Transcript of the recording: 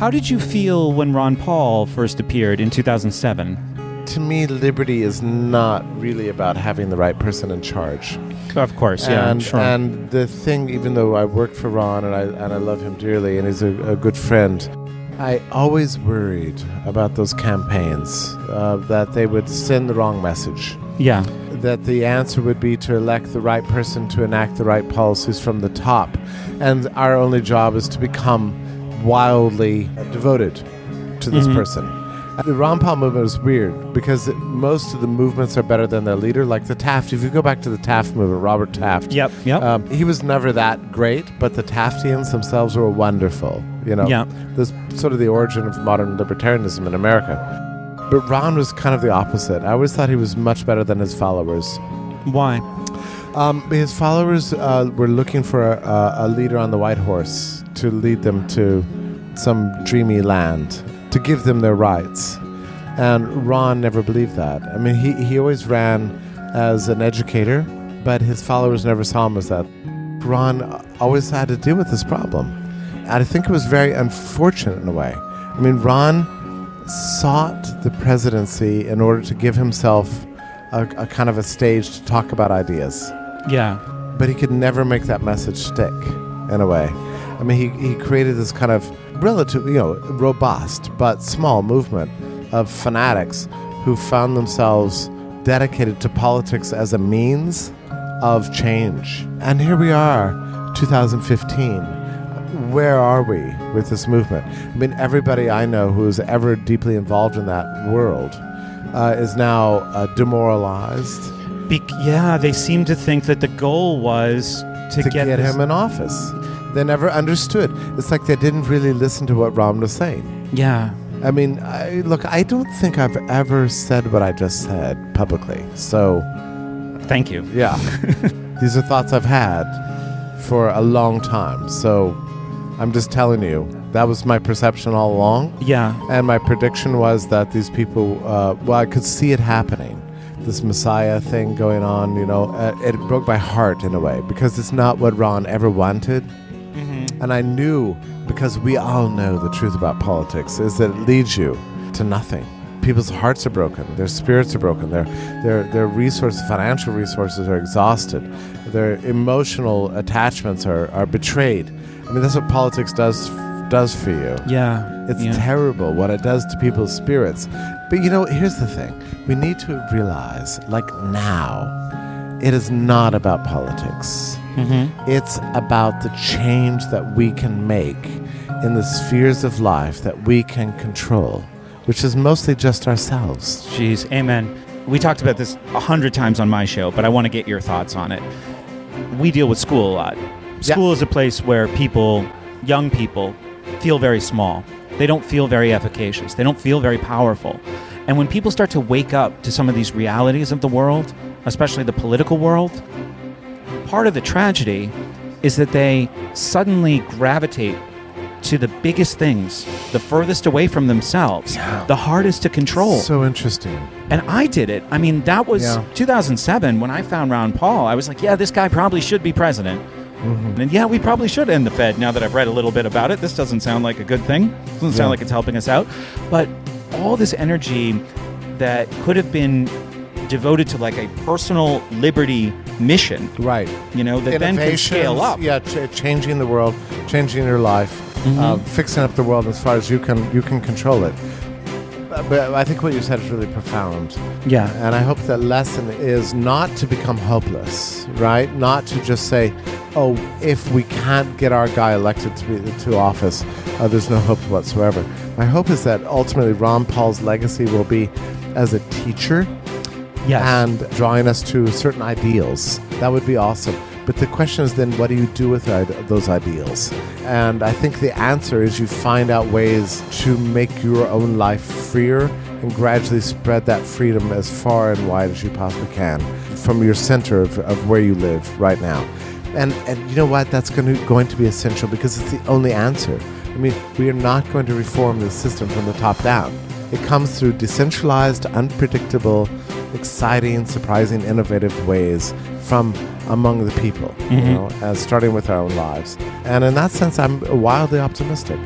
How did you feel when Ron Paul first appeared in 2007? To me, liberty is not really about having the right person in charge. Of course, yeah, sure. And the thing, even though I worked for Ron and I love him dearly and he's a good friend, I always worried about those campaigns, that they would send the wrong message. Yeah. That the answer would be to elect the right person to enact the right policies from the top. And our only job is to become wildly devoted to this person. The Ron Paul movement is weird because most of the movements are better than their leader. Like the Taft, if you go back to the Taft movement, Robert Taft. Yep. He was never that great, but the Taftians themselves were wonderful. This sort of the origin of modern libertarianism in America. But Ron was kind of the opposite. I always thought he was much better than his followers. Why? His followers were looking for a leader on the white horse to lead them to some dreamy land, to give them their rights. And Ron never believed that. I mean, he always ran as an educator, but his followers never saw him as that. Ron always had to deal with this problem. And I think it was very unfortunate in a way. I mean, Ron sought the presidency in order to give himself a kind of a stage to talk about ideas. Yeah. But he could never make that message stick, in a way. I mean, he created this kind of relatively, robust but small movement of fanatics who found themselves dedicated to politics as a means of change. And here we are, 2015. Where are we with this movement? I mean, everybody I know who is ever deeply involved in that world is now demoralized. They seem to think that the goal was to get him in office. They never understood. It's like they didn't really listen to what Ron was saying. Yeah. I mean, I don't think I've ever said what I just said publicly. So, thank you. Yeah. These are thoughts I've had for a long time. So, I'm just telling you, that was my perception all along. Yeah. And my prediction was that these people, I could see it happening. This Messiah thing going on, it broke my heart in a way because it's not what Ron ever wanted. Mm-hmm. And I knew, because we all know the truth about politics, is that it leads you to nothing. People's hearts are broken. Their spirits are broken. Their resources, financial resources are exhausted. Their emotional attachments are betrayed. I mean, that's what politics does for you. Yeah. It's terrible what it does to people's spirits. But, here's the thing. We need to realize, now, it is not about politics. Mm-hmm. It's about the change that we can make in the spheres of life that we can control, which is mostly just ourselves. Jeez, amen. We talked about this 100 times on my show, but I want to get your thoughts on it. We deal with school a lot. School is a place where young people, feel very small. They don't feel very efficacious. They don't feel very powerful. And when people start to wake up to some of these realities of the world, especially the political world, part of the tragedy is that they suddenly gravitate to the biggest things, the furthest away from themselves, the hardest to control. So interesting. And I did it. I mean, that was 2007 when I found Ron Paul. I was like, this guy probably should be president. Mm-hmm. And we probably should end the Fed. Now that I've read a little bit about it, this doesn't sound like a good thing. Doesn't sound like it's helping us out. But all this energy that could have been devoted to like a personal liberty mission, right? That then can scale up. Yeah, changing the world, changing your life, fixing up the world as far as you can control it. But I think what you said is really profound. Yeah. And I hope that lesson is not to become hopeless, right? Not to just say, if we can't get our guy elected to office, there's no hope whatsoever. My hope is that ultimately Ron Paul's legacy will be as a teacher and drawing us to certain ideals. That would be awesome. But the question is then, what do you do with those ideals? And I think the answer is you find out ways to make your own life freer and gradually spread that freedom as far and wide as you possibly can from your center of where you live right now. And you know what? That's going to be essential because it's the only answer. I mean, we are not going to reform the system from the top down. It comes through decentralized, unpredictable, exciting, surprising, innovative ways from among the people, starting with our own lives. And in that sense, I'm wildly optimistic.